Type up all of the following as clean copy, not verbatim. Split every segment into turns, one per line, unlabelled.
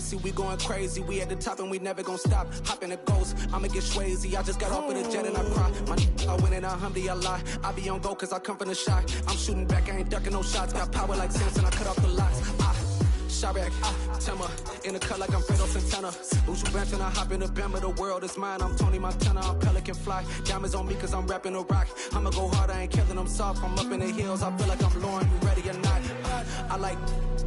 Tracy, we going crazy. We at the top and we never gonna stop. Hop in the ghost, I'ma get swayzy. I just got off of the jet and I cry. I win in a Humvee, I lie. I be on go cause I come from the shot. I'm shooting back, I ain't ducking no shots. Got power like Samson, I cut off the locks. Chirac, Timmer, in the cut like I'm Fredo Santana. Uju Benton, I hop in the Bama, the world is mine. I'm Tony Montana, I'm Pelican Fly. Diamonds on me cause I'm rapping a rock. I'ma go hard, I ain't killing them soft. I'm up in the hills, I feel like I'm Lauren, you ready or not? I like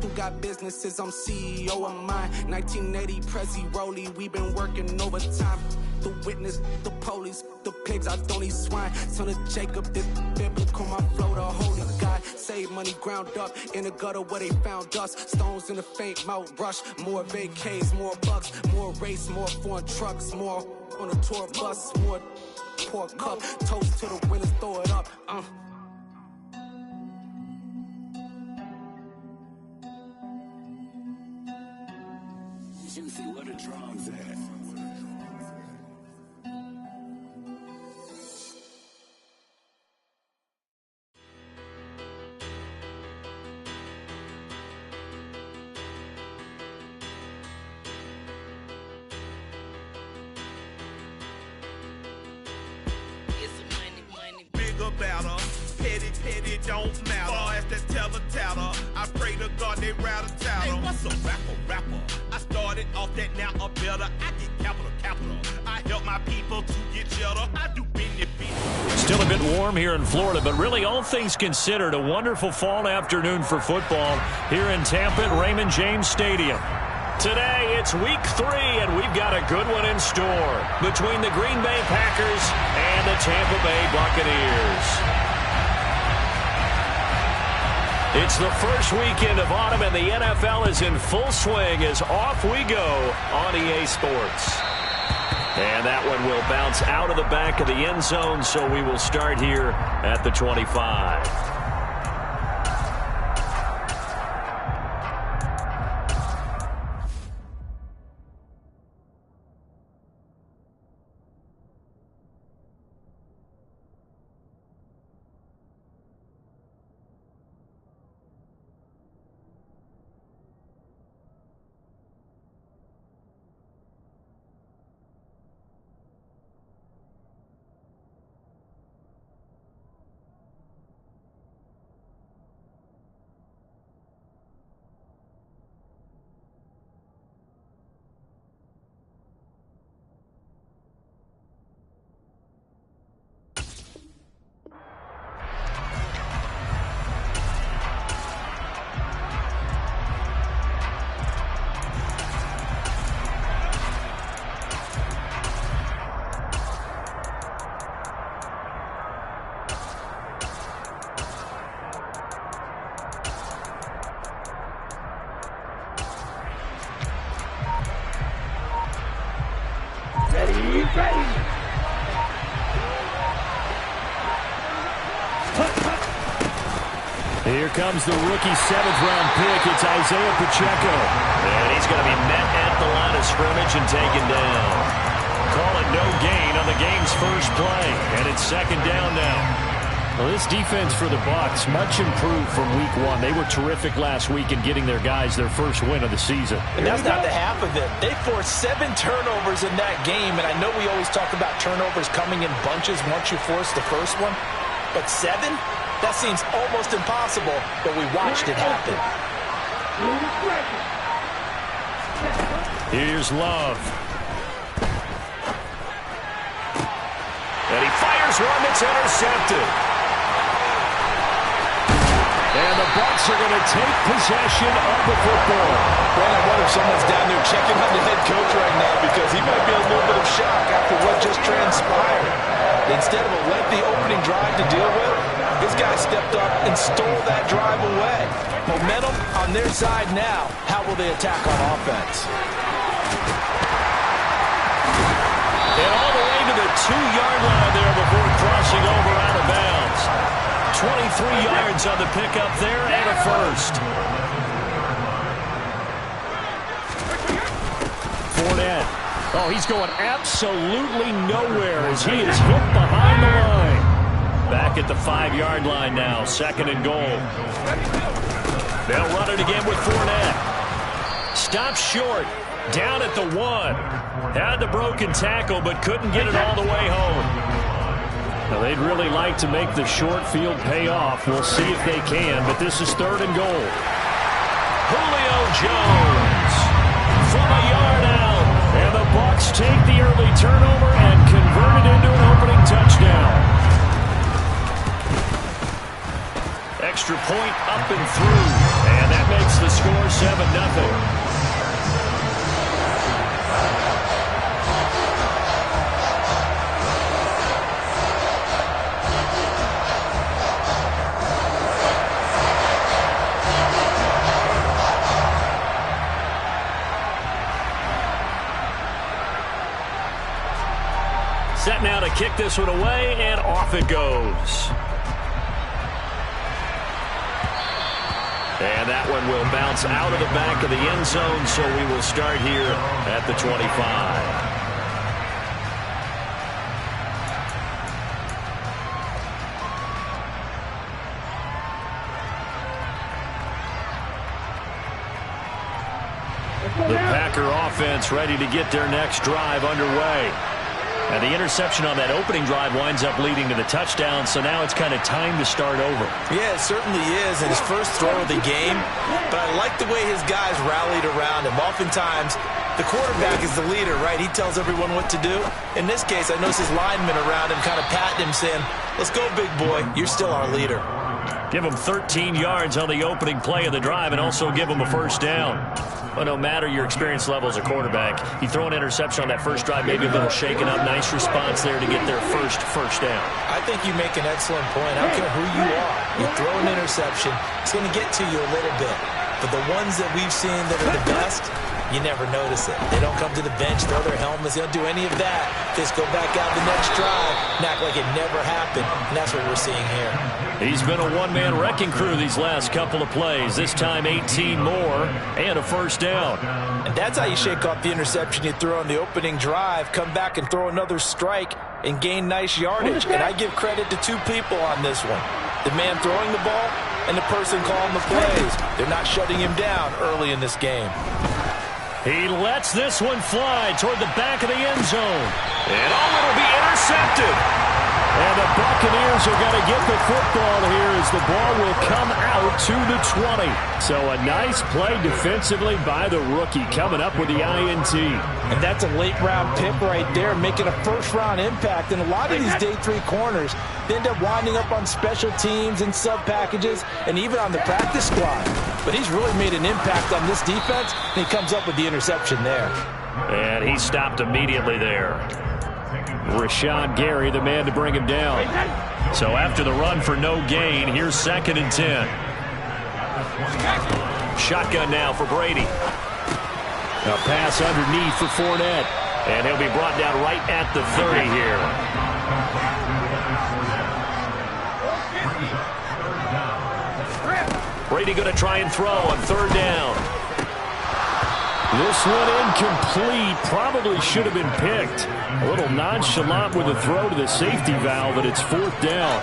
who got businesses, I'm CEO of mine. 1980 Prezi Rolly, we been working overtime. The witness, the police, the pigs, I don't eat swine. Son of Jacob, this biblical, my flow, the holy God. Save money ground up in the gutter where they found us. Stones in the faint mouth rush. More vacays, more bucks, more race, more foreign trucks, more on a tour bus, more pour cup. Toast to the winners, throw it up.
Juicy, where the drums at?
Battle. Petty don't matter. Far as that tell-a-tatter, I pray to God they rattle-tattle. Hey, what's a rapper? I started off that, now I'm better. I get capital. I help my people to get cheddar. I do business.
Still a bit warm here in Florida, but really all things considered, a wonderful fall afternoon for football here in Tampa at Raymond James Stadium. Today, it's week 3, and we've got a good one in store between the Green Bay Packers and the Tampa Bay Buccaneers. It's the first weekend of autumn, and the NFL is in full swing as off we go on EA Sports. And that one will bounce out of the back of the end zone, so we will start here at the 25. Here comes the rookie 7th-round pick. It's Isaiah Pacheco. And he's going to be met at the line of scrimmage and taken down. Call it no gain on the game's first play. And it's 2nd down now. Well, this defense for the Bucs, much improved from week 1. They were terrific last week in getting their guys their first win of the season.
And that's not the half of it. They forced 7 turnovers in that game. And I know we always talk about turnovers coming in bunches once you force the first one. But 7? That seems almost impossible, but we watched it happen.
Here's Love. And he fires one that's intercepted. And the Bucs are going to take possession of the football.
Well, I wonder if someone's down there checking on the head coach right now because he might be in a little bit of shock after what just transpired. Instead of a lengthy opening drive to deal with, this guy stepped up and stole that drive away. Momentum on their side now. How will they attack on offense?
And all the way to the 2-yard line there before crossing over out of bounds. 23 yards on the pickup there and a first. Fournette. Oh, he's going absolutely nowhere as he is hit behind the line. Back at the 5-yard line now, 2nd and goal. They'll run it again with Fournette. stopped short. Down at the 1. Had the broken tackle, but couldn't get it all the way home. Now, they'd really like to make the short field pay off. We'll see if they can, but this is 3rd and goal. Julio Jones from a yard out. And the Bucs take the early turnover and convert it into an opening touchdown. Extra point up and through. And that makes the score 7-0. Set now to kick this one away, and off it goes. And that one will bounce out of the back of the end zone, so we will start here at the 25. The Packer offense ready to get their next drive underway. And the interception on that opening drive winds up leading to the touchdown, so now it's kind of time to start over.
Yeah, it certainly is, and his first throw of the game. But I like the way his guys rallied around him. Oftentimes, the quarterback is the leader, right? He tells everyone what to do. In this case, I noticed his linemen around him kind of patting him, saying, "Let's go, big boy. You're still our leader."
Give him 13 yards on the opening play of the drive and also give him a first down. Well, no matter your experience level as a quarterback, you throw an interception on that first drive, maybe a little shaken up. Nice response there to get their first down.
I think you make an excellent point. I don't care who you are. You throw an interception, it's going to get to you a little bit. But the ones that we've seen that are the best, you never notice it. They don't come to the bench, throw their helmets. They don't do any of that. They just go back out the next drive and act like it never happened. And that's what we're seeing here.
He's been a one-man wrecking crew these last couple of plays. This time 18 more and a first down.
And that's how you shake off the interception you throw on the opening drive, come back and throw another strike and gain nice yardage. And I give credit to two people on this one. The man throwing the ball and the person calling the plays. They're not shutting him down early in this game.
He lets this one fly toward the back of the end zone. And it'll be intercepted. And the Buccaneers are going to get the football here as the ball will come out to the 20. So a nice play defensively by the rookie coming up with the INT.
And that's a late-round pick right there, making a first-round impact. And a lot of these day 3 corners, they end up winding up on special teams and sub-packages and even on the practice squad. But he's really made an impact on this defense, and he comes up with the interception there.
And he stopped immediately there. Rashawn Gary, the man to bring him down. So after the run for no gain, here's 2nd and 10. Shotgun now for Brady. A pass underneath for Fournette. And he'll be brought down right at the 30 here. Brady going to try and throw on 3rd down. This one incomplete. Probably should have been picked. A little nonchalant with a throw to the safety valve, but it's 4th down.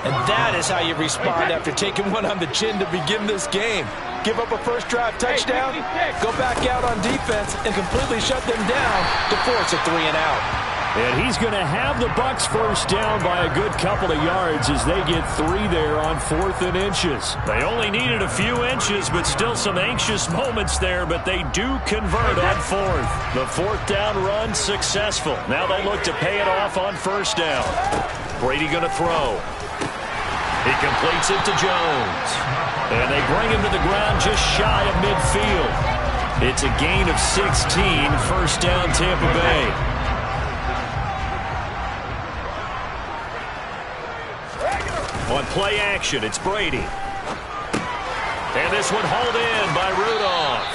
And that is how you respond after taking one on the chin to begin this game. Give up a first drive touchdown, go back out on defense, and completely shut them down to force a 3 and out.
And he's going to have the Bucs first down by a good couple of yards as they get 3 there on 4th and inches. They only needed a few inches, but still some anxious moments there, but they do convert on 4th. The 4th down run successful. Now they look to pay it off on 1st down. Brady going to throw. He completes it to Jones. And they bring him to the ground just shy of midfield. It's a gain of 16, 1st down Tampa Bay. On play action, it's Brady. And this one hauled in by Rudolph.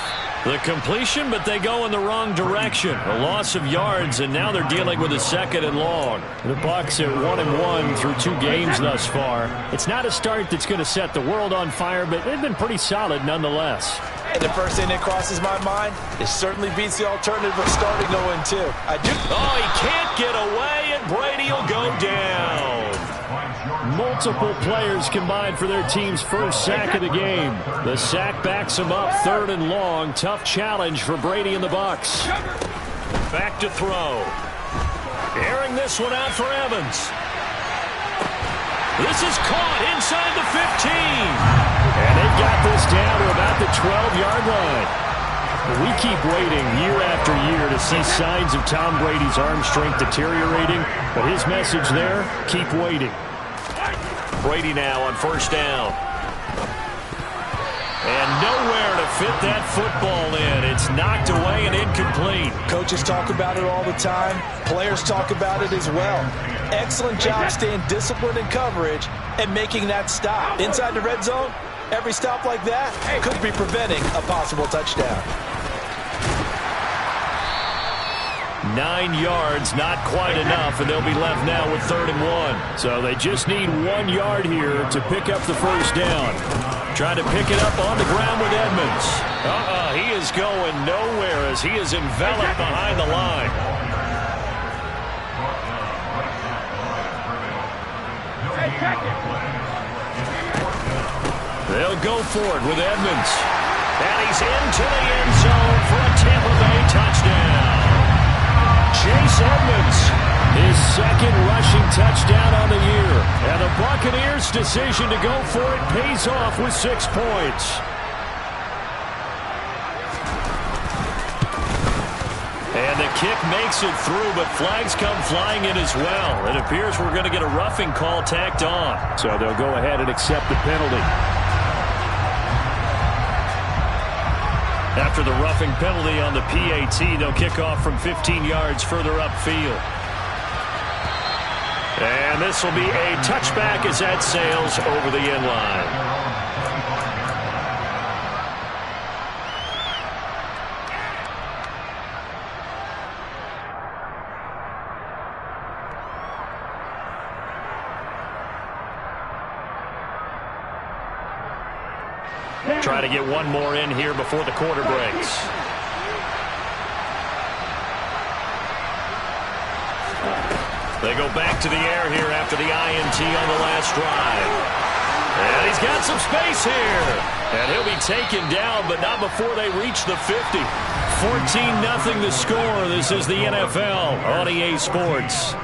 The completion, but they go in the wrong direction. A loss of yards, and now they're dealing with a 2nd and long. The Bucs at 1-1 through 2 games thus far. It's not a start that's going to set the world on fire, but they've been pretty solid nonetheless.
And the first thing that crosses my mind, it certainly beats the alternative of starting 0-2.
Oh, he can't get away, and Brady will go down. Multiple players combined for their team's first sack of the game. The sack backs them up 3rd and long. Tough challenge for Brady and the Bucs. Back to throw. Airing this one out for Evans. This is caught inside the 15. And they've got this down to about the 12-yard line. We keep waiting year after year to see signs of Tom Brady's arm strength deteriorating. But his message there, keep waiting. Brady now on 1st down. And nowhere to fit that football in. It's knocked away and incomplete.
Coaches talk about it all the time. Players talk about it as well. Excellent job staying disciplined in coverage and making that stop. Inside the red zone, every stop like that could be preventing a possible touchdown.
9 yards, not quite enough, and they'll be left now with 3rd and 1. So they just need 1 yard here to pick up the first down. Trying to pick it up on the ground with Edmonds. He is going nowhere as he is enveloped behind the line. They'll go for it with Edmonds. And he's into the end zone for a Tampa Bay touchdown. Chase Edmonds, his 2nd rushing touchdown on the year. And the Buccaneers' decision to go for it pays off with 6 points. And the kick makes it through, but flags come flying in as well. It appears we're going to get a roughing call tacked on. So they'll go ahead and accept the penalty. After the roughing penalty on the PAT, they'll kick off from 15 yards further upfield. And this will be a touchback as that sails over the end line. Try to get one more in here before the quarter breaks. They go back to the air here after the INT on the last drive. And he's got some space here. And he'll be taken down, but not before they reach the 50. 14-0 the score. This is the NFL on EA Sports.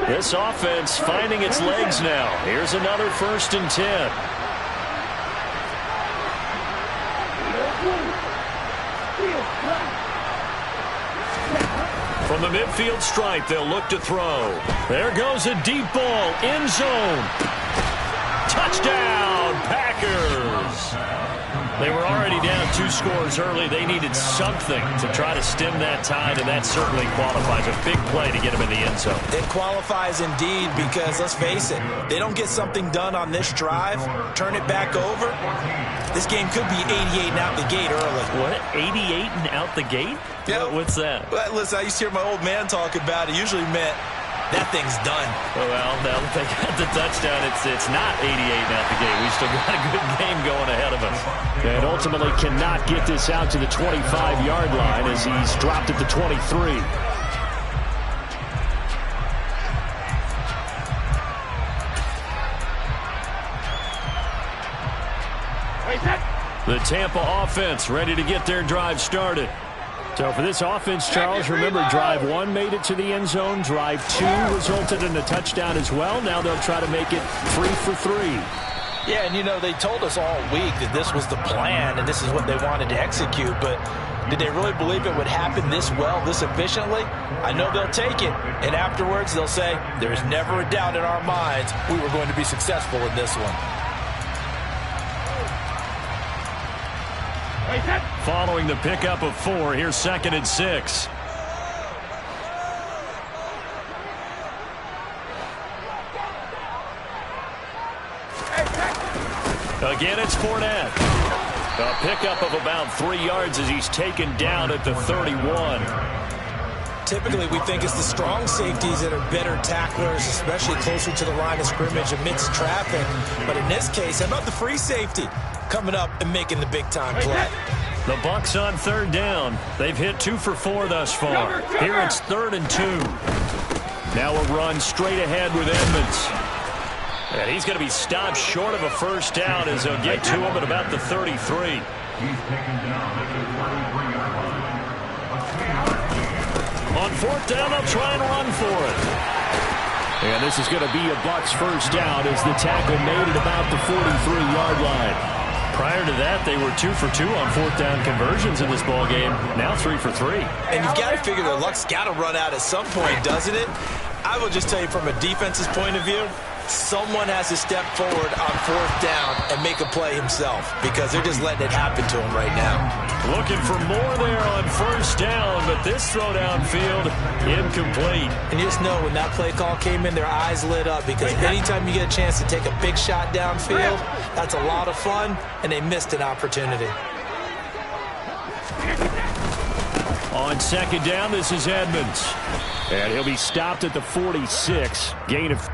This offense finding its legs now. Here's another 1st and 10. From the midfield stripe, they'll look to throw. There goes a deep ball. End zone. Touchdown, Packers. They were already down 2 scores early. They needed something to try to stem that tide, and that certainly qualifies. A big play to get them in the end zone.
It qualifies indeed because, let's face it, they don't get something done on this drive, turn it back over, this game could be 88 and out the gate early.
What? 88 and out the gate?
Yeah.
What's that?
Well, listen, I used to hear my old man talk about it. Usually meant that thing's done.
Well, now that they got the touchdown, it's not 88 out the gate. We still got a good game going ahead of us. And ultimately cannot get this out to the 25-yard line as he's dropped at the 23. The Tampa offense ready to get their drive started. So for this offense, Charles, remember drive 1 made it to the end zone. Drive 2 resulted in a touchdown as well. Now they'll try to make it 3 for 3.
Yeah, and you know, they told us all week that this was the plan and this is what they wanted to execute, but did they really believe it would happen this well, this efficiently? I know they'll take it, and afterwards they'll say, there's never a doubt in our minds we were going to be successful in this one.
Following the pickup of 4, here's 2nd and 6. Again, it's Fournette. A pickup of about 3 yards as he's taken down at the 31.
Typically, we think it's the strong safeties that are better tacklers, especially closer to the line of scrimmage amidst traffic. But in this case, how about the free safety? coming up and making the big-time play.
The Bucs on third down. They've hit 2 for 4 thus far. Here it's 3rd and 2. Now a run straight ahead with Edmonds. And he's going to be stopped short of a first down as they'll get to him at about the 33.
He's taken down at the 33-yard line.
On 4th down, they'll try and run for it. And this is going to be a Bucs first down as the tackle made at about the 43-yard line. Prior to that, they were 2 for 2 on 4th down conversions in this ball game. Now 3 for 3.
And you've got to figure their luck's got to run out at some point, doesn't it? I will just tell you from a defense's point of view, someone has to step forward on 4th down and make a play himself because they're just letting it happen to him right now.
Looking for more there on first down, but this throw downfield incomplete.
And you just know when that play call came in, their eyes lit up because anytime you get a chance to take a big shot downfield, that's a lot of fun, and they missed an opportunity.
On 2nd down, this is Edmonds. And he'll be stopped at the 46. Gain of...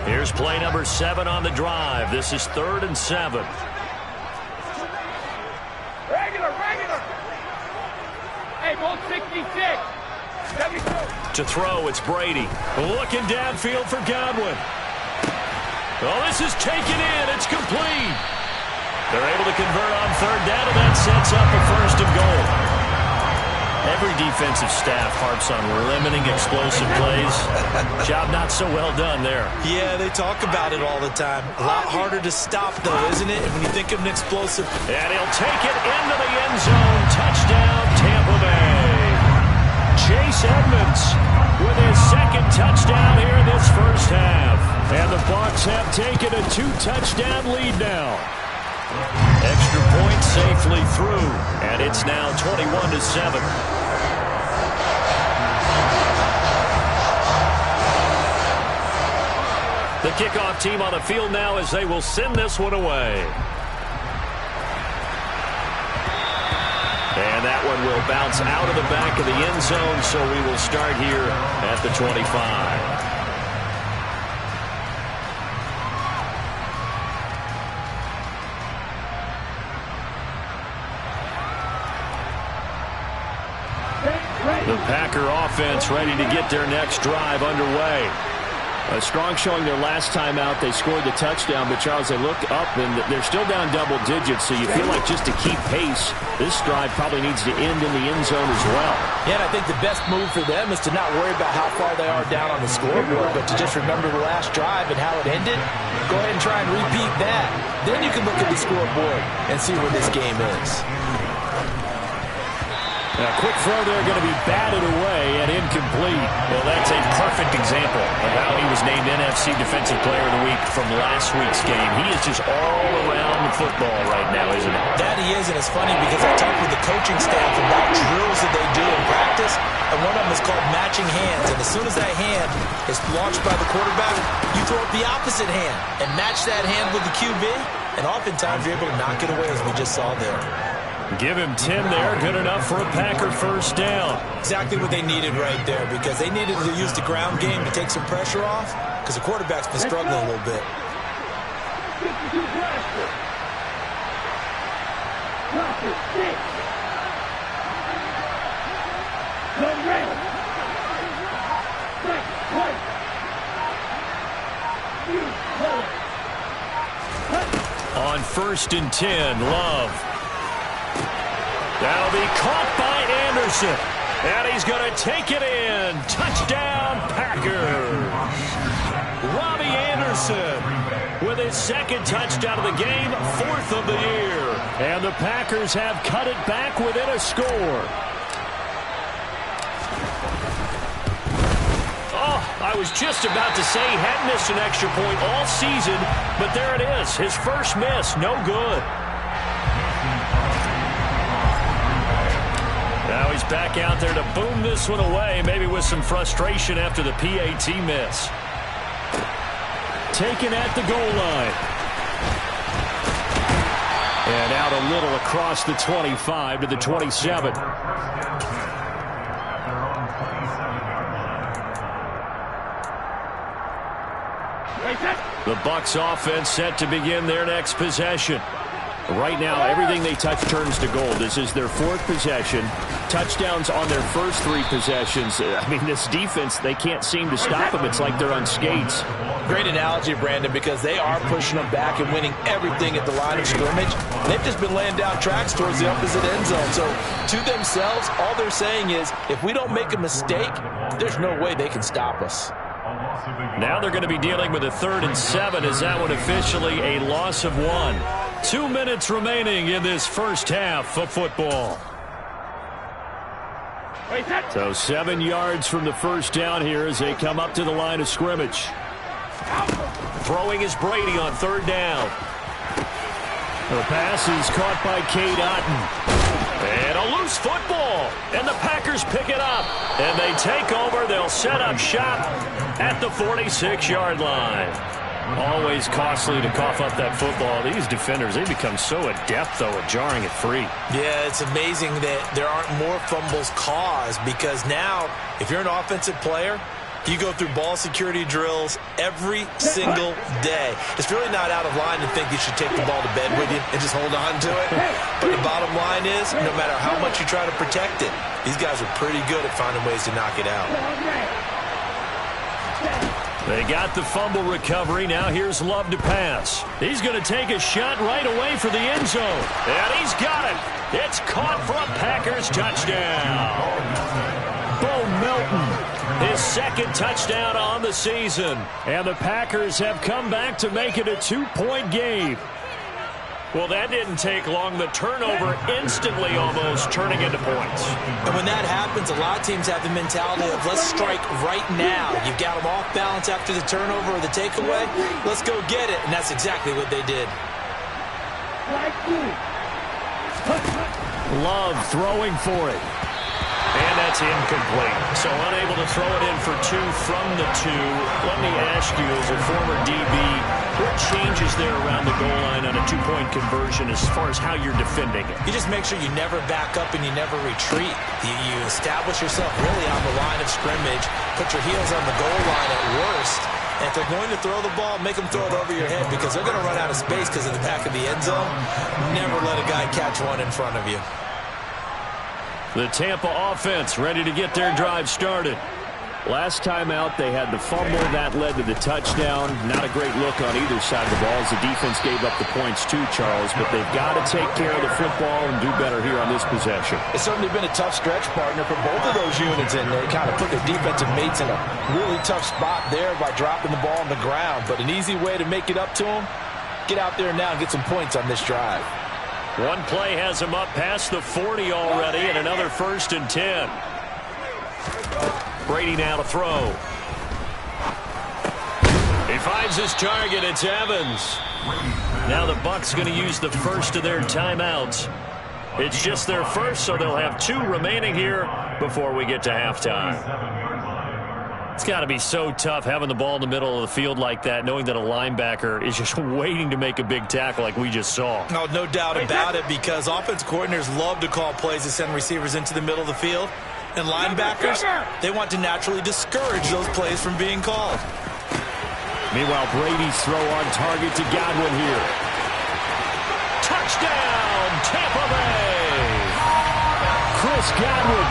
Here's play number 7 on the drive. This is 3rd and 7.
Regular. Hey, ball 66. 72.
To throw, it's Brady. Looking downfield for Godwin. Oh, this is taken in. It's complete. They're able to convert on 3rd down, and that sets up a 1st and goal. Every defensive staff harps on limiting explosive plays. Job not so well done there.
Yeah, they talk about it all the time. A lot harder to stop, though, isn't it? When you think of an explosive.
And he'll take it into the end zone. Touchdown, Tampa Bay. Chase Edmonds with his 2nd touchdown here in this first half. And the Bucs have taken a 2-touchdown lead now. Extra point safely through, and it's now 21-7. The kickoff team on the field now as they will send this one away. And that one will bounce out of the back of the end zone, so we will start here at the 25. The Packer offense ready to get their next drive underway. A strong showing their last time out. They scored the touchdown, but Charles, they look up and they're still down double digits, so you feel like just to keep pace, this drive probably needs to end in the end zone as well.
Yeah, and I think the best move for them is to not worry about how far they are down on the scoreboard, but to just remember the last drive and how it ended. Go ahead and try and repeat that. Then you can look at the scoreboard and see where this game is.
A quick throw there going to be batted away and incomplete. Well, that's a perfect example of how he was named NFC Defensive Player of the Week from last week's game. He is just all around the football right now, isn't he?
That he is, and it's funny because I talked with the coaching staff about drills that they do in practice, and one of them is called matching hands. And as soon as that hand is launched by the quarterback, you throw up the opposite hand and match that hand with the QB, and oftentimes you're able to knock it away, as we just saw there.
Give him 10 there. Good enough for a Packer first down.
Exactly what they needed right there, because they needed to use the ground game to take some pressure off, because the quarterback's been struggling a little bit.
On 1st and 10, Love. That'll be caught by Anderson. And he's going to take it in. Touchdown, Packers. Robbie Anderson with his 2nd touchdown of the game, 4th of the year. And the Packers have cut it back within a score. Oh, I was just about to say he hadn't missed an extra point all season, but there it is. His first miss, no good. back out there to boom this one away, maybe with some frustration after the PAT miss. Taken at the goal line. And out a little across the 25 to the 27. The Bucs offense set to begin their next possession. Right now, everything they touch turns to gold. This is their fourth possession. Touchdowns on their first three possessions. I mean, this defense, they can't seem to stop them. It's like they're on skates.
Great analogy, Brandon, because they are pushing them back and winning everything at the line of scrimmage. They've just been laying down tracks towards the opposite end zone. So to themselves, all they're saying is, if we don't make a mistake, there's no way they can stop us.
Now they're going to be dealing with a 3rd and 7. Is that one officially a loss of 1? 2 minutes remaining in this first half of football. So 7 yards from the first down here as they come up to the line of scrimmage. Throwing is Brady on 3rd down. The pass is caught by Cade Otton. And a loose football. And the Packers pick it up. And they take over. They'll set up shop at the 46-yard line. Always costly to cough up that football. These defenders, they become so adept, though, at jarring it free.
Yeah, it's amazing that there aren't more fumbles caused, because now, if you're an offensive player, you go through ball security drills every single day. It's really not out of line to think you should take the ball to bed with you and just hold on to it. But the bottom line is, no matter how much you try to protect it, these guys are pretty good at finding ways to knock it out.
They got the fumble recovery. Now here's Love to pass. He's going to take a shot right away for the end zone. And he's got it. It's caught for a Packers touchdown. Bo Melton, his 2nd touchdown on the season. And the Packers have come back to make it a 2-point game. Well, that didn't take long. The turnover instantly almost turning into points.
And when that happens, a lot of teams have the mentality of, let's strike right now. You've got them off balance after the turnover or the takeaway. Let's go get it. And that's exactly what they did.
Love throwing for it. And that's incomplete. So unable to throw it in for 2 from the 2. Let me ask you, as a former DB, what changes there around the goal line on a 2-point conversion as far as how you're defending it?
You just make sure you never back up and you never retreat. You establish yourself really on the line of scrimmage, put your heels on the goal line at worst. And if they're going to throw the ball, make them throw it over your head, because they're going to run out of space because of the back of the end zone. Never let a guy catch one in front of you.
The Tampa offense ready to get their drive started. Last time out, they had the fumble. That led to the touchdown. Not a great look on either side of the ball as the defense gave up the points too, Charles. But they've got to take care of the football and do better here on this possession.
It's certainly been a tough stretch, partner, for both of those units, and they kind of put their defensive mates in a really tough spot there by dropping the ball on the ground. But an easy way to make it up to them, get out there now and get some points on this drive.
One play has him up past the 40 already, and another 1st and 10. Brady now to throw. He finds his target. It's Evans. Now the Bucs going to use the first of their timeouts. It's just their first, so they'll have 2 remaining here before we get to halftime. It's got to be so tough having the ball in the middle of the field like that, knowing that a linebacker is just waiting to make a big tackle like we just saw.
No doubt about it, because offense coordinators love to call plays to send receivers into the middle of the field. And linebackers, they want to naturally discourage those plays from being called.
Meanwhile, Brady's throw on target to Godwin here. Touchdown, Tampa Bay! Chris Godwin,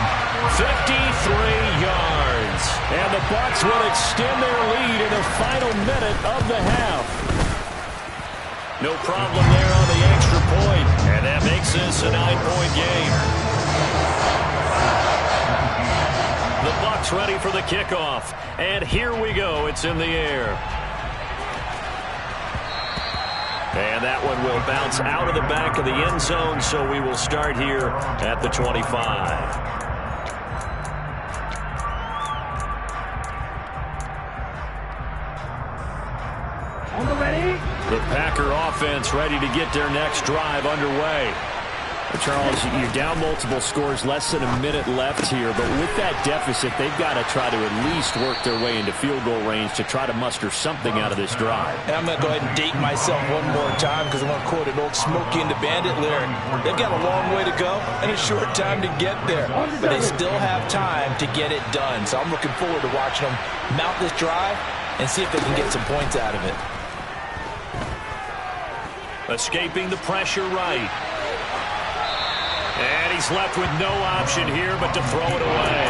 53 yards. And the Bucs will extend their lead in the final minute of the half. No problem there on the extra point. And that makes this a 9-point game. The Bucs ready for the kickoff. And here we go. It's in the air. And that one will bounce out of the back of the end zone, so we will start here at the 25. The Packer offense ready to get their next drive underway. Charles, you're down multiple scores, less than a minute left here, but with that deficit, they've got to try to at least work their way into field goal range to try to muster something out of this drive.
And I'm going to go ahead and date myself one more time because I'm going to quote an old Smokey and the Bandit lyric. They've got a long way to go and a short time to get there, but they still have time to get it done. So I'm looking forward to watching them mount this drive and see if they can get some points out of it.
Escaping the pressure right. And he's left with no option here but to throw it away.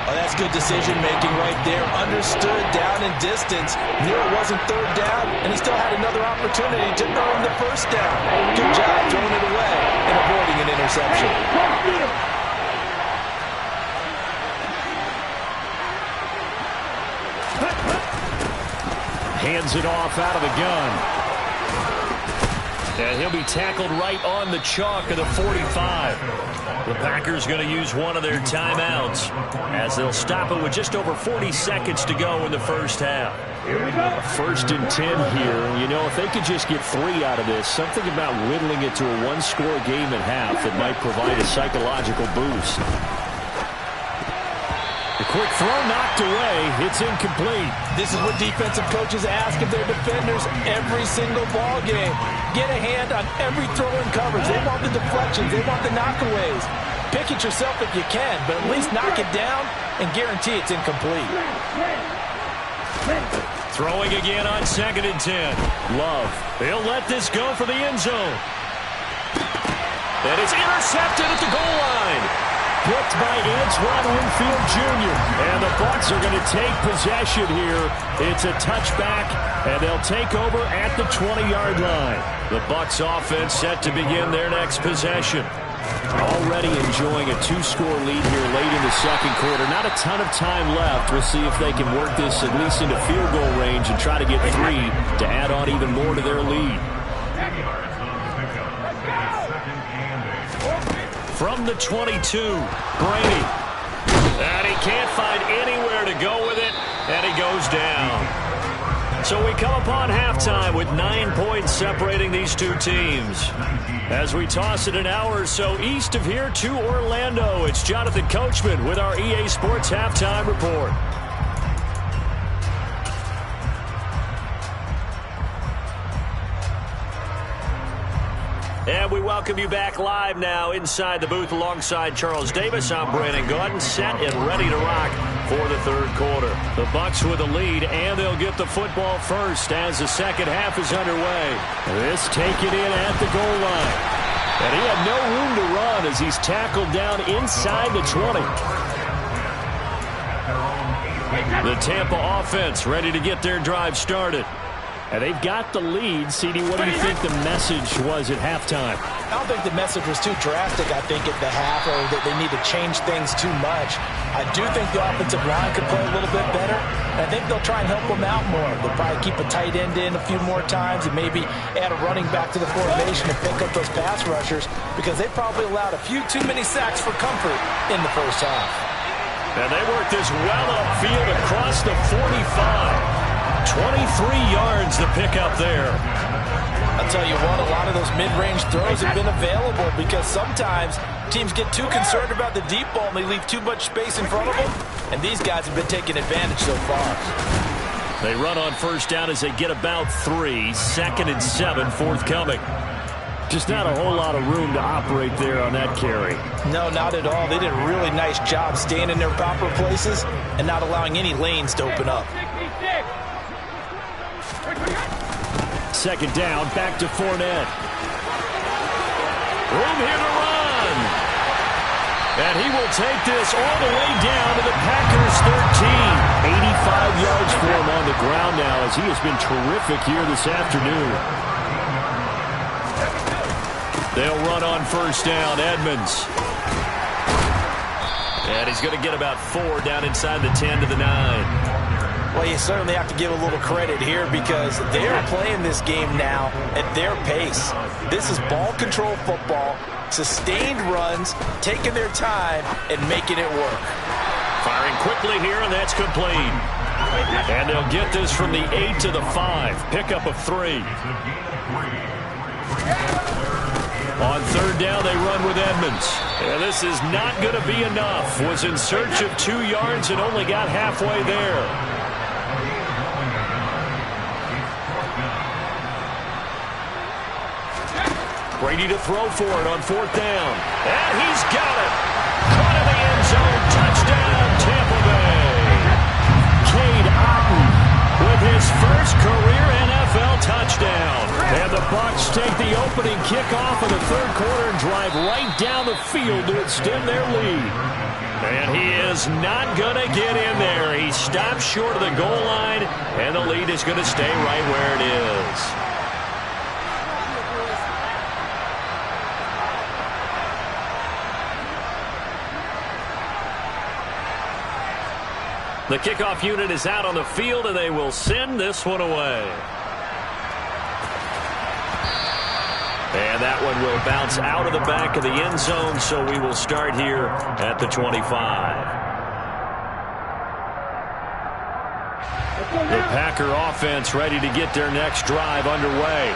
Oh, that's good decision-making right there. Understood down and distance. Knew it wasn't third down, and he still had another opportunity to earn the first down. Good job throwing it away and avoiding an interception.
Hands it off out of the gun. And he'll be tackled right on the chalk of the 45. The Packers going to use one of their timeouts as they'll stop it with just over 40 seconds to go in the first half. First and 10 here. You know, if they could just get 3 out of this, something about whittling it to a one-score game at half that might provide a psychological boost. The quick throw knocked away. It's incomplete.
This is what defensive coaches ask of their defenders every single ball game. Get a hand on every throw in coverage. They want the deflections. They want the knockaways. Pick it yourself if you can, but at least knock it down and guarantee it's incomplete.
Throwing again on 2nd and 10. Love. He'll let this go for the end zone. And it's intercepted at the goal line. Picked by Antoine Winfield Jr. And the Bucs are going to take possession here. It's a touchback, and they'll take over at the 20-yard line. The Bucs offense set to begin their next possession. Already enjoying a 2-score lead here late in the second quarter. Not a ton of time left. We'll see if they can work this at least into field goal range and try to get 3 to add on even more to their lead. From the 22, Brady. And he can't find anywhere to go with it, and he goes down. So we come upon halftime with 9 points separating these two teams. As we toss it an hour or so east of here to Orlando, it's Jonathan Coachman with our EA Sports Halftime Report. And we welcome you back live now inside the booth alongside Charles Davis. I'm Brandon Gaudin, set and ready to rock for the third quarter. The Bucs with a lead, and they'll get the football first as the second half is underway. This taken in at the goal line. And he had no room to run as he's tackled down inside the 20. The Tampa offense ready to get their drive started. And they've got the lead. CD, what do you think the message was at halftime?
I don't think the message was too drastic, I think, at the half, or that they need to change things too much. I do think the offensive line could play a little bit better. And I think they'll try and help them out more. They'll probably keep a tight end in a few more times and maybe add a running back to the formation and pick up those pass rushers, because they probably allowed a few too many sacks for comfort in the first half.
And they worked this well upfield across the 45. 23 yards to pick up there.
I'll tell you what, a lot of those mid-range throws have been available because sometimes teams get too concerned about the deep ball and they leave too much space in front of them, and these guys have been taking advantage so far.
They run on first down as they get about 3. 2nd and 7 forthcoming. Just not a whole lot of room to operate there on that carry.
No, not at all. They did a really nice job staying in their proper places and not allowing any lanes to open up.
Second down, back to Fournette. Room here to run. And he will take this all the way down to the Packers 13. 85 yards for him on the ground now as he has been terrific here this afternoon. They'll run on first down, Edmonds. And he's going to get about 4 down inside the 10 to the 9.
Well, you certainly have to give a little credit here because they're playing this game now at their pace. This is ball control football, sustained runs, taking their time, and making it work.
Firing quickly here, and that's complete. And they'll get this from the 8 to the 5. Pickup of 3. On third down, they run with Edmonds. And this is not going to be enough. Was in search of 2 yards and only got halfway there. Brady to throw for it on fourth down. And he's got it. Caught in the end zone. Touchdown, Tampa Bay. Cade Otton with his first career NFL touchdown. And the Bucs take the opening kickoff of the third quarter and drive right down the field to extend their lead. And he is not going to get in there. He stops short of the goal line, and the lead is going to stay right where it is. The kickoff unit is out on the field, and they will send this one away. And that one will bounce out of the back of the end zone, so we will start here at the 25. The Packer offense ready to get their next drive underway.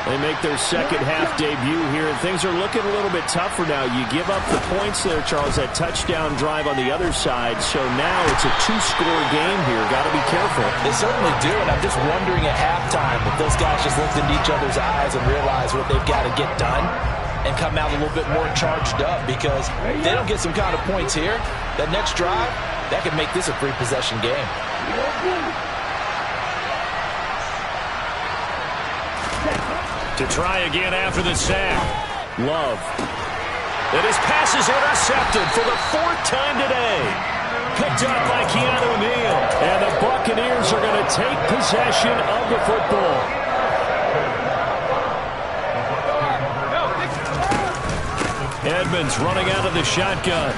They make their second half debut here, and things are looking a little bit tougher now. You give up the points there, Charles, that touchdown drive on the other side. So now it's a 2-score game here. Got to be careful.
They certainly do, and I'm just wondering at halftime if those guys just looked into each other's eyes and realize what they've got to get done and come out a little bit more charged up, because if they don't get some kind of points here, that next drive, that could make this a 3-possession game.
To try again after the sack. Love. And his pass is intercepted for the 4th time today. Picked up by Keanu Neal. And the Buccaneers are going to take possession of the football. Edmonds running out of the shotgun.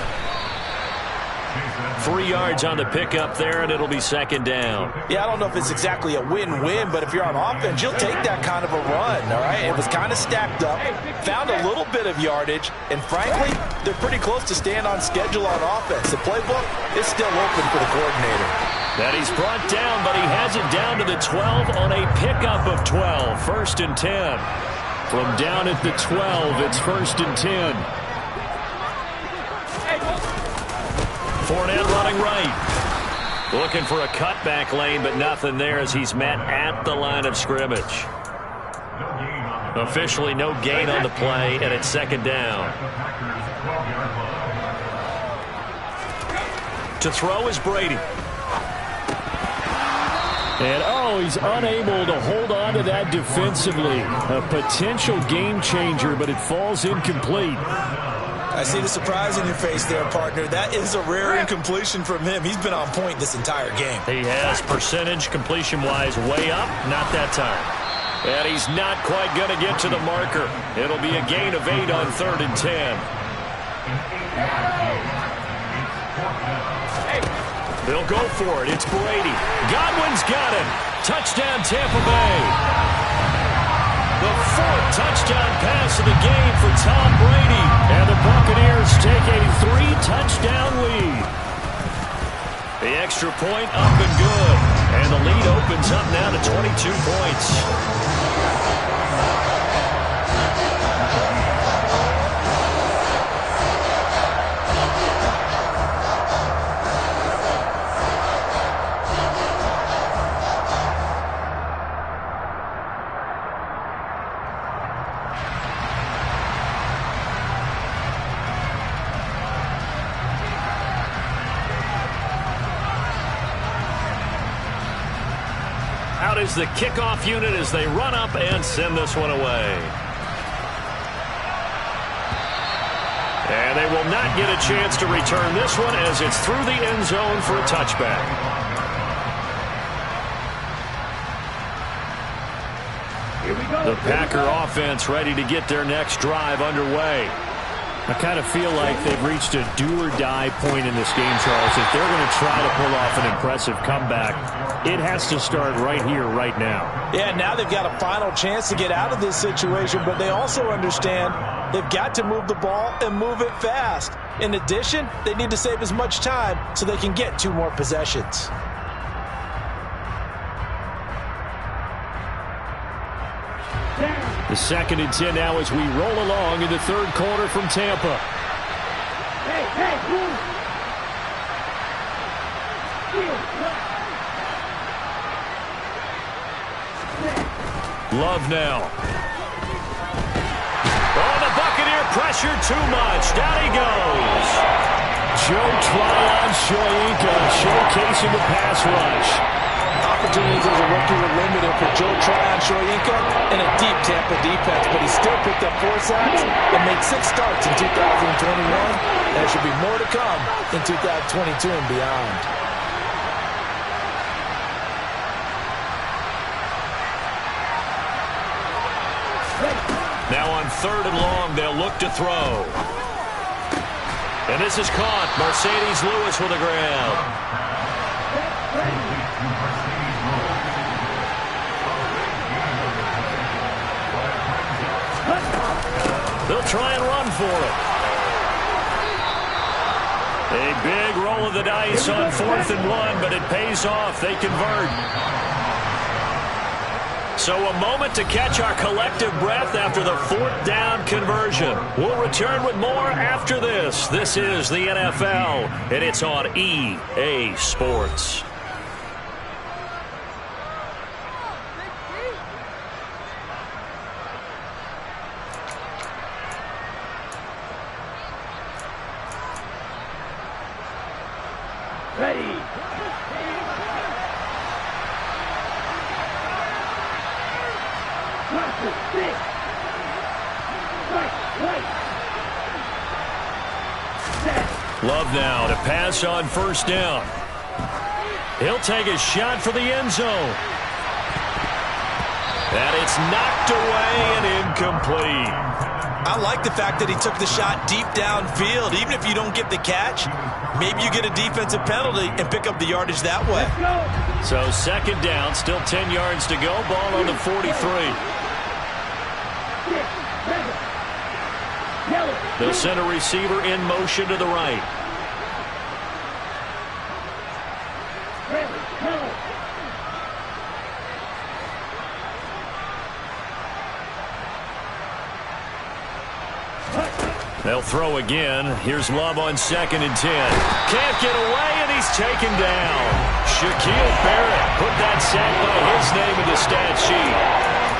3 yards on the pickup there, and it'll be second down.
Yeah, I don't know if it's exactly a win-win, but if you're on offense, you'll take that kind of a run, all right? It was kind of stacked up, found a little bit of yardage, and frankly, they're pretty close to staying on schedule on offense. The playbook is still open for the coordinator.
That he's brought down, but he has it down to the 12 on a pickup of 12. 1st and 10. From down at the 12, it's 1st and 10. Fournette running right. Looking for a cutback lane, but nothing there as he's met at the line of scrimmage. Officially no gain on the play, and it's second down. To throw is Brady. And, he's unable to hold on to that defensively. A potential game changer, but it falls incomplete.
I see the surprise in your face there, partner. That is a rare incompletion from him. He's been on point this entire game.
He has percentage completion-wise way up, not that time. And he's not quite going to get to the marker. It'll be a gain of 8 on 3rd and 10. They'll go for it. It's Brady. Godwin's got him. Touchdown, Tampa Bay. The 4th touchdown pass of the game for Tom Brady. And the Buccaneers take a 3-touchdown lead. The extra point up and good. And the lead opens up now to 22 points. Out is the kickoff unit as they run up and send this one away. And they will not get a chance to return this one as it's through the end zone for a touchback. The Packer offense ready to get their next drive underway. I kind of feel like they've reached a do-or-die point in this game, Charles. If they're going to try to pull off an impressive comeback, it has to start right here, right now.
Yeah, now they've got a final chance to get out of this situation, but they also understand they've got to move the ball and move it fast. In addition, they need to save as much time so they can get 2 more possessions.
Down.
The 2nd and 10 now as we roll along in the third quarter from Tampa. Love now. Oh, the Buccaneer pressure too much. Down he goes. Joe Tryon-Shoyinka showcasing the pass rush.
Opportunities as a rookie were limited for Joe Tryon-Shoyinka and a deep Tampa defense, but he still picked up 4 sacks and made 6 starts in 2021. There should be more to come in 2022 and beyond.
Now on 3rd and long, they'll look to throw. And this is caught. Mercedes Lewis with the ground. They'll try and run for it. A big roll of the dice on 4th and 1, but it pays off. They convert. So a moment to catch our collective breath after the 4th down conversion. We'll return with more after this. This is the NFL, and it's on EA Sports.
Ready.
Love now to pass on 1st down. He'll take a shot for the end zone. And it's knocked away and incomplete.
I like the fact that he took the shot deep downfield. Even if you don't get the catch, maybe you get a defensive penalty and pick up the yardage that way.
So 2nd down, still 10 yards to go. Ball on the 43. They'll send a receiver in motion to the right. They'll throw again. Here's Love on 2nd and 10. Can't get away, and he's taken down. Shaquille Barrett put that sack by his name in the stat sheet.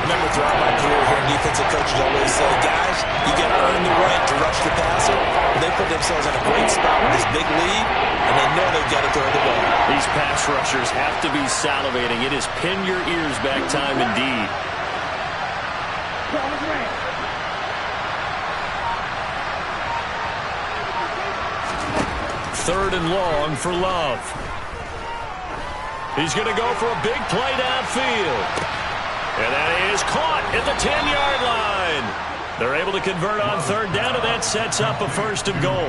Remember, throughout my career here, defensive coaches always say, guys, you got to earn the right to rush the passer. They put themselves in a great spot with this big lead, and they know they've got to throw the ball.
These pass rushers have to be salivating. It is pin your ears back time indeed. 3rd and long for Love. He's going to go for a big play downfield. And that is caught at the 10-yard line. They're able to convert on 3rd down, and that sets up a 1st and goal.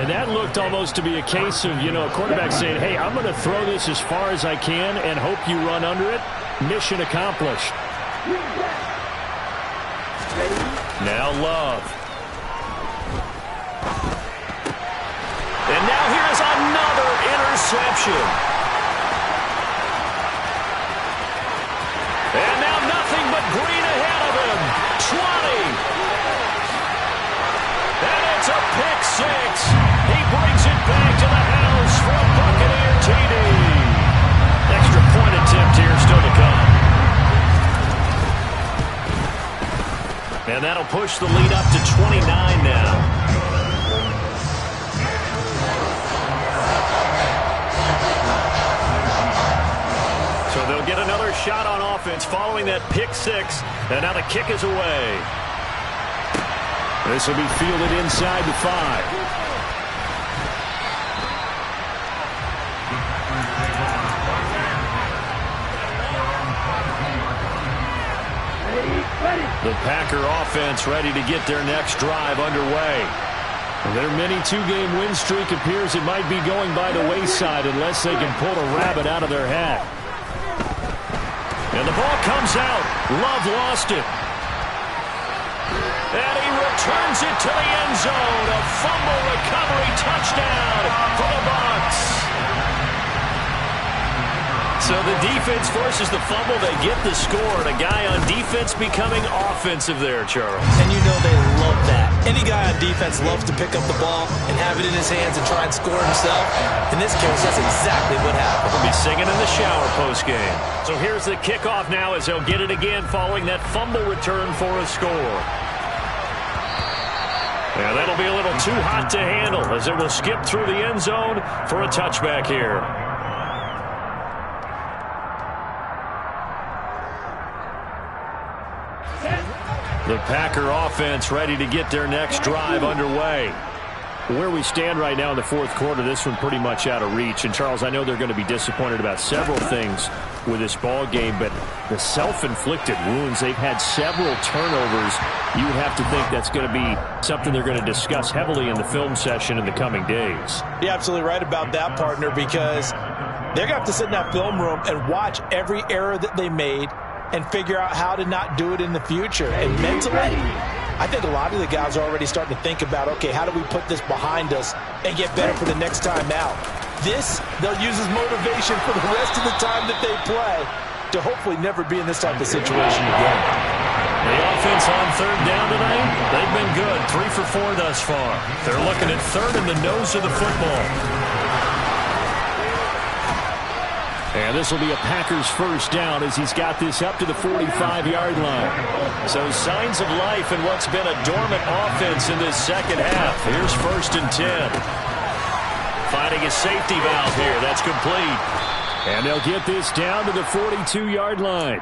And that looked almost to be a case of, a quarterback saying, hey, I'm going to throw this as far as I can and hope you run under it. Mission accomplished. Now Love. And now here's another interception. And now nothing but green ahead of him. 20. And it's a pick 6. He brings it back to the house for a Buccaneer TD. Extra point attempt here still to come. And that'll push the lead up to 29 now. So they'll get another shot on offense following that pick 6. And now the kick is away. This will be fielded inside the 5. The Packer offense ready to get their next drive underway. Their mini 2-game win streak appears it might be going by the wayside unless they can pull a rabbit out of their hat. And the ball comes out. Love lost it. And he returns it to the end zone. A fumble recovery touchdown for the Bucs. So the defense forces the fumble. They get the score, and a guy on defense becoming offensive there, Charles.
And you know they love that. Any guy on defense loves to pick up the ball and have it in his hands and try and score himself. In this case, that's exactly what happened.
He'll be singing in the shower post-game. So here's the kickoff now as they'll get it again following that fumble return for a score. Yeah, that'll be a little too hot to handle as it will skip through the end zone for a touchback here. The Packer offense ready to get their next drive underway. Where we stand right now in the fourth quarter, this one pretty much out of reach. And, Charles, I know they're going to be disappointed about several things with this ball game, but the self-inflicted wounds, they've had several turnovers. You would have to think that's going to be something they're going to discuss heavily in the film session in the coming days.
You're absolutely right about that, partner, because they're going to have to sit in that film room and watch every error that they made and figure out how to not do it in the future. And mentally, I think a lot of the guys are already starting to think about, okay, how do we put this behind us and get better for the next time out? This, they'll use as motivation for the rest of the time that they play to hopefully never be in this type of situation again.
The offense on third down tonight, they've been good. 3 for 4 thus far. They're looking at third in the nose of the football. And this will be a Packers first down as he's got this up to the 45-yard line. So signs of life in what's been a dormant offense in this second half. Here's 1st and 10. Finding a safety valve here. That's complete. And they'll get this down to the 42-yard line.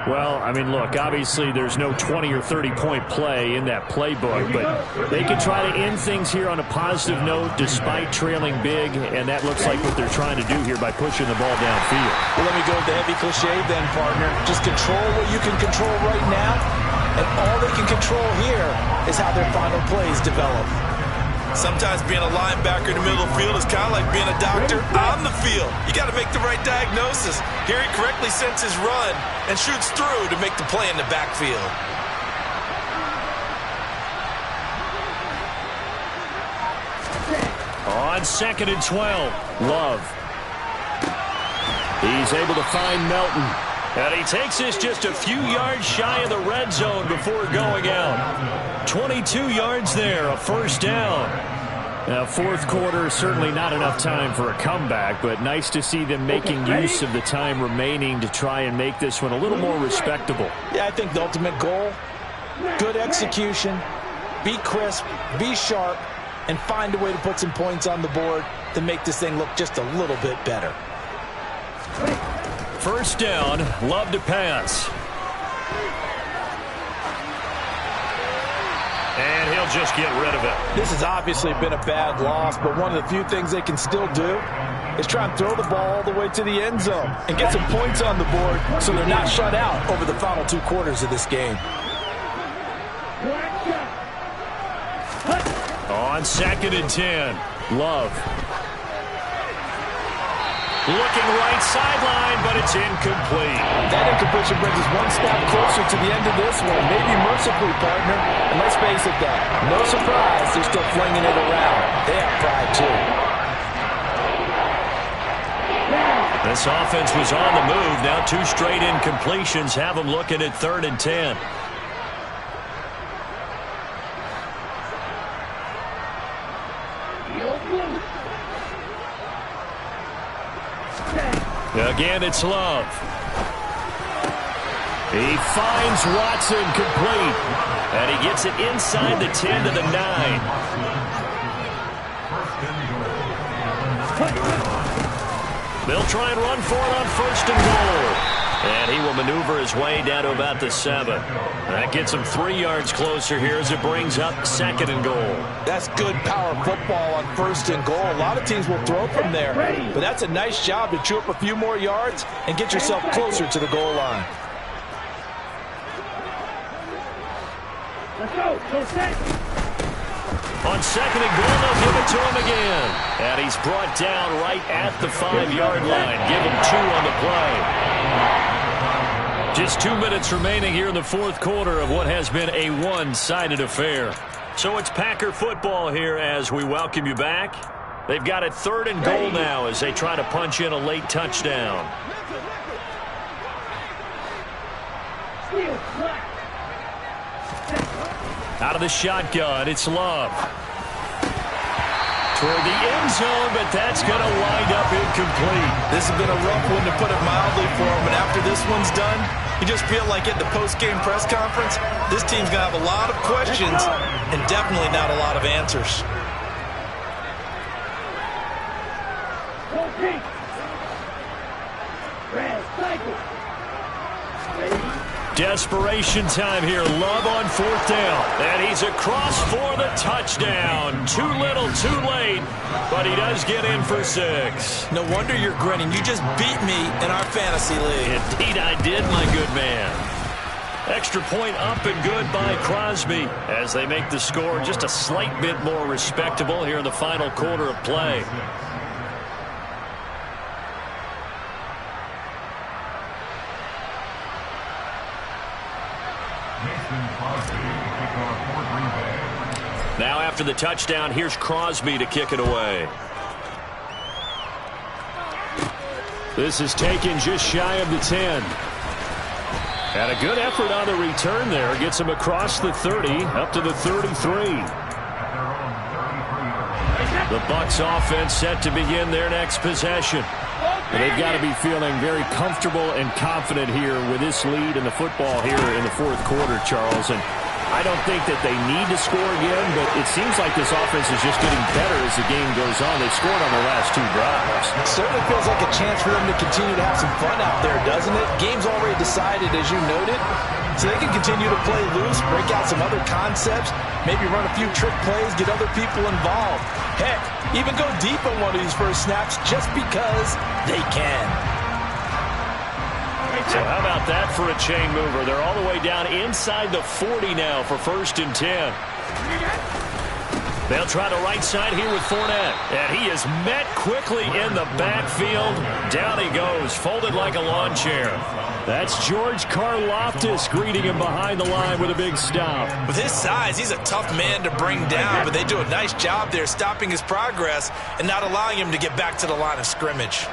Well, I mean, look, obviously there's no 20 or 30-point play in that playbook, but they can try to end things here on a positive note despite trailing big, and that looks like what they're trying to do here by pushing the ball downfield.
Well, let me go with the heavy cliche then, partner. Just control what you can control right now, and all they can control here is how their final plays develop. Sometimes being a linebacker in the middle of the field is kind of like being a doctor on the field. You got to make the right diagnosis. Here he correctly sends his run and shoots through to make the play in the backfield.
On 2nd and 12, Love. He's able to find Melton. And he takes this just a few yards shy of the red zone before going out. 22 yards there, a first down. Now, fourth quarter, certainly not enough time for a comeback, but nice to see them making use of the time remaining to try and make this one a little more respectable.
Yeah, I think the ultimate goal, good execution, be crisp, be sharp, and find a way to put some points on the board to make this thing look just a little bit better.
First down, Love to pass. And he'll just get rid of it.
This has obviously been a bad loss, but one of the few things they can still do is try and throw the ball all the way to the end zone and get some points on the board so they're not shut out over the final 2 quarters of this game.
On 2nd and 10, Love. Looking right sideline, but it's incomplete.
That incompletion brings us one step closer to the end of this one. Maybe mercifully, partner. And let's face it, though, no surprise, they're still flinging it around. They have pride, too.
This offense was on the move. Now 2 straight incompletions have them looking at 3rd and 10. Again, it's Love. He finds Watson complete. And he gets it inside the 10 to the 9. They'll try and run for it on 1st and goal. And he will maneuver his way down to about the 7. That gets him 3 yards closer here as it brings up 2nd and goal.
That's good power football on 1st and goal. A lot of teams will throw from there, but that's a nice job to chew up a few more yards and get yourself closer to the goal line.
Let's go. Go set.
On 2nd and goal, they'll give it to him again. And he's brought down right at the 5-yard line. Give him 2 on the play. Just 2 minutes remaining here in the fourth quarter of what has been a one-sided affair. So it's Packer football here as we welcome you back. They've got it 3rd and goal now as they try to punch in a late touchdown. Out of the shotgun, it's Love. Toward the end zone, but that's going to wind up incomplete.
This has been a rough one, to put it mildly, for him. And after this one's done, you just feel like at the post-game press conference, this team's going to have a lot of questions and definitely not a lot of answers.
Desperation time here. Love on 4th down. And he's across for the touchdown. Too little, too late. But he does get in for 6.
No wonder you're grinning. You just beat me in our fantasy league.
Indeed I did, my good man. Extra point up and good by Crosby as they make the score just a slight bit more respectable here in the final quarter of play. Now after the touchdown, here's Crosby to kick it away. This is taken just shy of the 10. And a good effort on the return there. Gets him across the 30, up to the 33. The Bucs offense set to begin their next possession. And they've got to be feeling very comfortable and confident here with this lead in the football here in the 4th quarter, Charles. And I don't think that they need to score again, but it seems like this offense is just getting better as the game goes on. They've scored on their last 2 drives.
It certainly feels like a chance for them to continue to have some fun out there, doesn't it? Game's already decided, as you noted, so they can continue to play loose, break out some other concepts, maybe run a few trick plays, get other people involved. Heck, even go deep on one of these first snaps just because they can.
So how about that for a chain mover? They're all the way down inside the 40 now for 1st and 10. They'll try the right side here with Fournette. And he is met quickly in the backfield. Down he goes, folded like a lawn chair. That's George Karlaftis greeting him behind the line with a big stop.
With his size, he's a tough man to bring down, but they do a nice job there stopping his progress and not allowing him to get back to the line of scrimmage.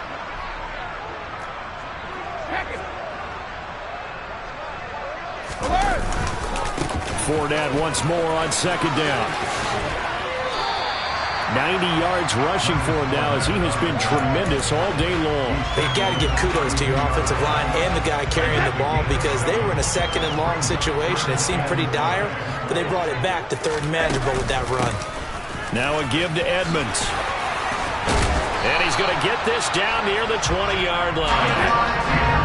Fournette once more on 2nd down. 90 yards rushing for him now as he has been tremendous all day long.
You've got to give kudos to your offensive line and the guy carrying the ball because they were in a 2nd and long situation. It seemed pretty dire, but they brought it back to 3rd and manageable with that run.
Now a give to Edmonds. And he's going to get this down near the 20-yard line.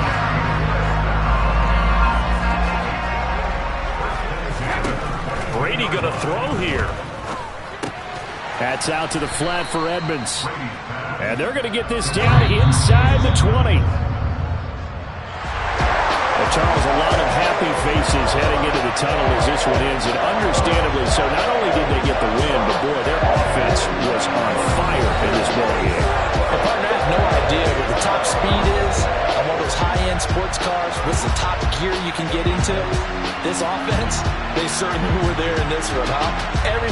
Brady going to throw here. That's out to the flat for Edmonds. And they're going to get this down inside the 20. Well, Charles, a lot of happy faces heading into the tunnel as this one ends, and understandably so. Not only did they get the win, but boy, their offense was on fire in this ball game.
The partner has no idea what the top speed is on one of those high-end sports cars. What's the top gear you can get into? This offense, they certainly were there in this one, huh? Everything